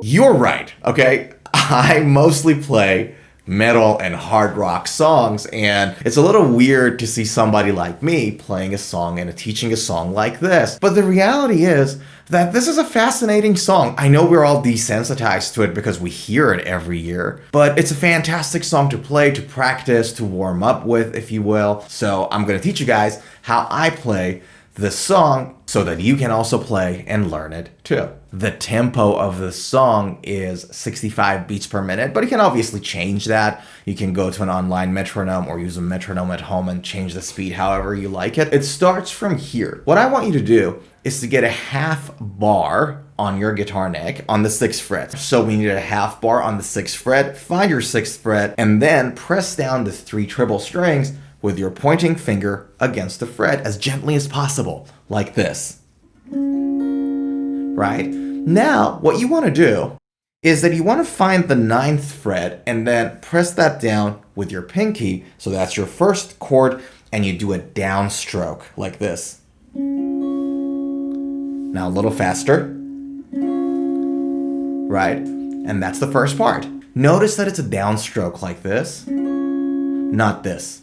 You're right, okay? I mostly play metal and hard rock songs, and it's a little weird to see somebody like me playing a song and teaching a song like this. But the reality is that this is a fascinating song. I know we're all desensitized to it because we hear it every year, but it's a fantastic song to play, to practice, to warm up with, if you will. So I'm gonna teach you guys how I play this song so that you can also play and learn it too. The tempo of the song is 65 beats per minute, but you can obviously change that. You can go to an online metronome or use a metronome at home and change the speed however you like it. It starts from here. What I want you to do is to get a half bar on your guitar neck on the 6th fret. So we need a half bar on the 6th fret, find your 6th fret, and then press down the 3 treble strings with your pointing finger against the fret as gently as possible, like this. Right? Now, what you want to do is that you want to find the 9th fret and then press that down with your pinky. So that's your first chord, and you do a downstroke like this. Now a little faster. Right? And that's the first part. Notice that it's a downstroke like this, not this.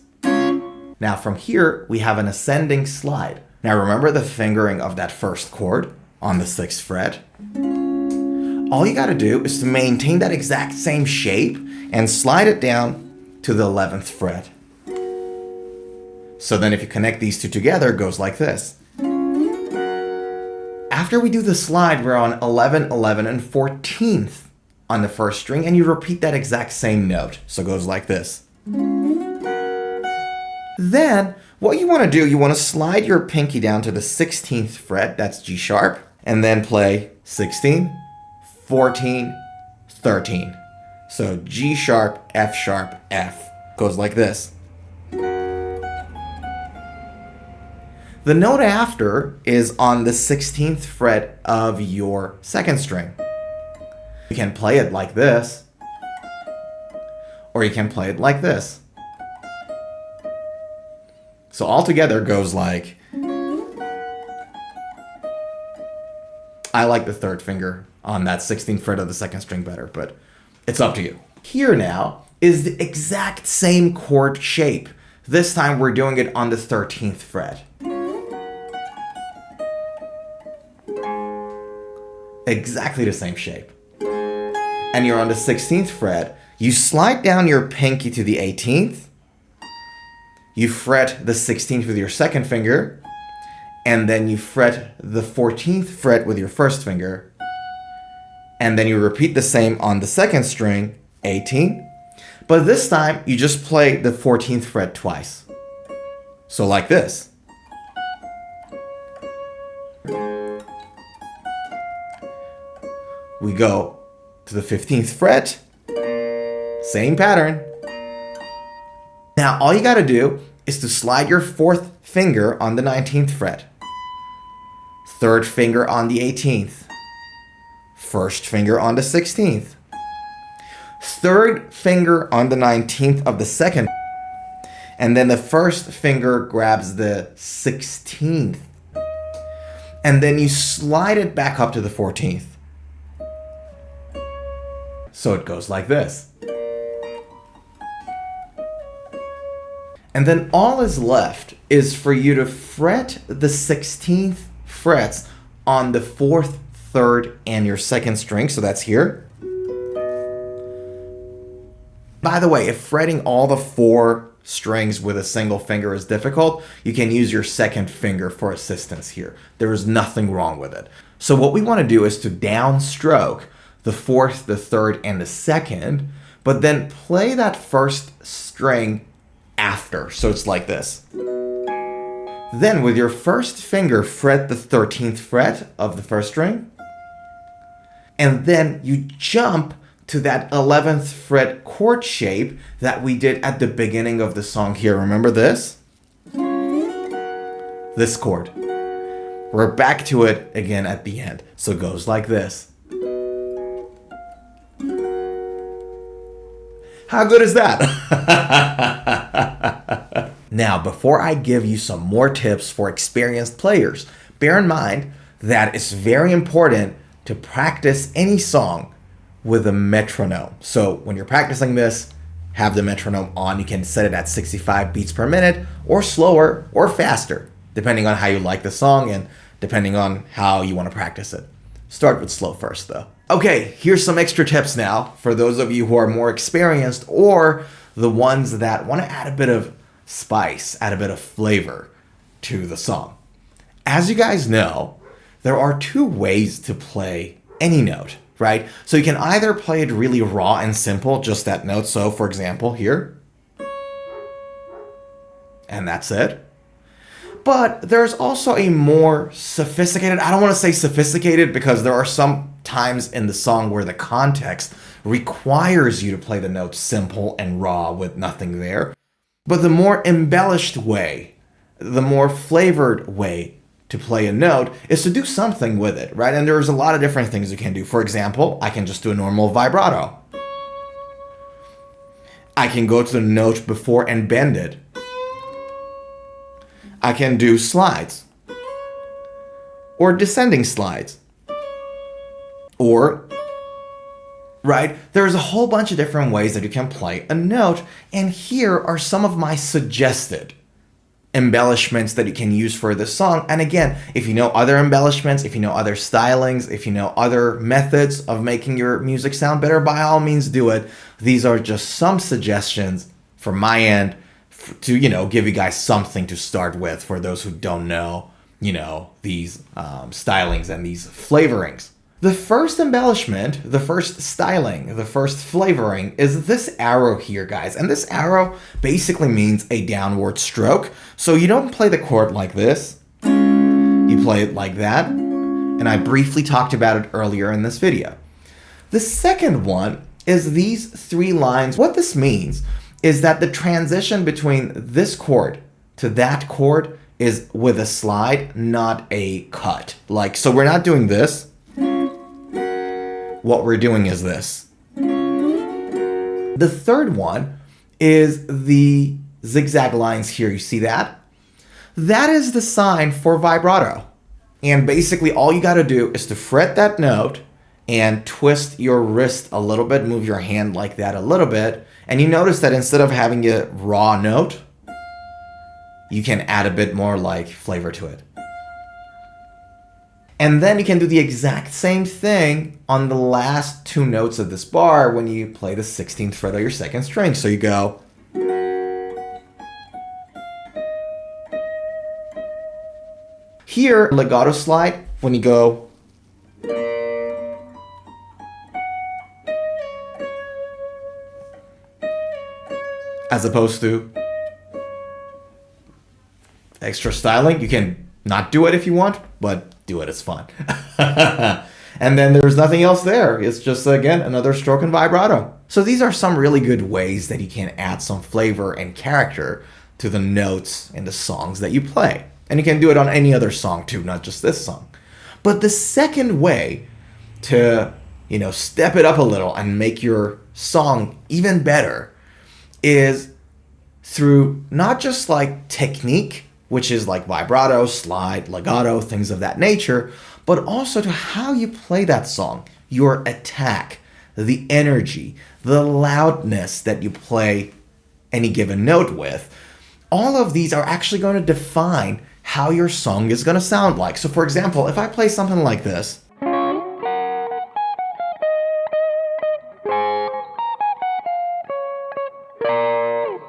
Now from here, we have an ascending slide. Now remember the fingering of that first chord on the 6th fret? All you gotta do is to maintain that exact same shape and slide it down to the 11th fret. So then if you connect these two together, it goes like this. After we do the slide, we're on 11, 11, and 14th on the first string, and you repeat that exact same note. So it goes like this. Then, what you want to do, you want to slide your pinky down to the 16th fret, that's G sharp, and then play 16, 14, 13. So G sharp, F, goes like this. The note after is on the 16th fret of your 2nd string. You can play it like this, or you can play it like this. So all together goes like, I like the 3rd finger on that 16th fret of the 2nd string better, but it's up to you. Here now is the exact same chord shape. This time we're doing it on the 13th fret. Exactly the same shape. And you're on the 16th fret. You slide down your pinky to the 18th. You fret the 16th with your 2nd finger, and then you fret the 14th fret with your 1st finger, and then you repeat the same on the 2nd string, 18, but this time you just play the 14th fret twice. So like this. We go to the 15th fret, same pattern. Now, all you gotta do is to slide your 4th finger on the 19th fret, 3rd finger on the 18th, 1st finger on the 16th, 3rd finger on the 19th of the 2nd, and then the 1st finger grabs the 16th, and then you slide it back up to the 14th. So it goes like this. And then all is left is for you to fret the 16th frets on the 4th, 3rd, and your 2nd string. So that's here. By the way, if fretting all the 4 strings with a single finger is difficult, you can use your 2nd finger for assistance here. There is nothing wrong with it. So what we want to do is to downstroke the 4th, the 3rd, and the 2nd, but then play that 1st string after. So it's like this. Then with your 1st finger, fret the 13th fret of the 1st string, and then you jump to that 11th fret chord shape that we did at the beginning of the song here. Remember this? This chord. We're back to it again at the end. So it goes like this. How good is that? Now, before I give you some more tips for experienced players, bear in mind that it's very important to practice any song with a metronome. So when you're practicing this, have the metronome on. You can set it at 65 beats per minute, or slower or faster, depending on how you like the song and depending on how you want to practice it. Start with slow first though. Okay, here's some extra tips now for those of you who are more experienced or the ones that want to add a bit of spice, add a bit of flavor to the song. As you guys know, there are two ways to play any note, right? So you can either play it really raw and simple, just that note. So for example, here, and that's it. But there's also a more sophisticated, I don't want to say sophisticated because there are some times in the song where the context requires you to play the note simple and raw with nothing there. But the more embellished way, the more flavored way to play a note is to do something with it, right? And there's a lot of different things you can do. For example, I can just do a normal vibrato. I can go to the note before and bend it. I can do slides, or descending slides, or, right? There's a whole bunch of different ways that you can play a note, and here are some of my suggested embellishments that you can use for this song. And again, if you know other embellishments, if you know other stylings, if you know other methods of making your music sound better, by all means do it. These are just some suggestions from my end to, give you guys something to start with for those who don't know, these stylings and these flavorings. The first embellishment, the first styling, the first flavoring is this arrow here, guys. And this arrow basically means a downward stroke. So you don't play the chord like this. You play it like that. And I briefly talked about it earlier in this video. The second one is these three lines. What this means is that the transition between this chord to that chord is with a slide, not a cut. So we're not doing this. What we're doing is this. The third one is the zigzag lines here. You see that? That is the sign for vibrato. And basically all you got to do is to fret that note and twist your wrist a little bit, move your hand like that a little bit. And you notice that instead of having a raw note, you can add a bit more flavor to it. And then you can do the exact same thing on the last two notes of this bar when you play the 16th fret of your second string. So you go. Here, legato slide, when you go. As opposed to extra styling, you can not do it if you want, but do it, it's fun. And then there's nothing else there. It's just, again, another stroke and vibrato. So these are some really good ways that you can add some flavor and character to the notes in the songs that you play. And you can do it on any other song too, not just this song. But the second way to, step it up a little and make your song even better is through not just technique, which is vibrato, slide, legato, things of that nature, but also to how you play that song, your attack, the energy, the loudness that you play any given note with. All of these are actually going to define how your song is going to sound like. So for example, if I play something like this,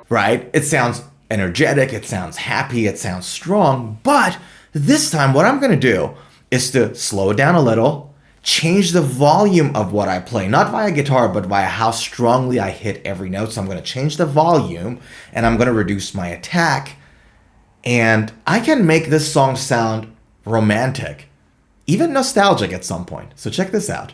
right? It sounds energetic, it sounds happy, it sounds strong, but this time what I'm going to do is to slow it down a little, change the volume of what I play, not via guitar, but via how strongly I hit every note. So I'm going to change the volume and I'm going to reduce my attack, and I can make this song sound romantic, even nostalgic at some point. So check this out.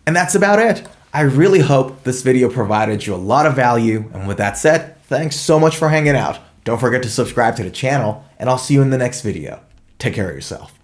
And that's about it. I really hope this video provided you a lot of value. And with that said, thanks so much for hanging out. Don't forget to subscribe to the channel, and I'll see you in the next video. Take care of yourself.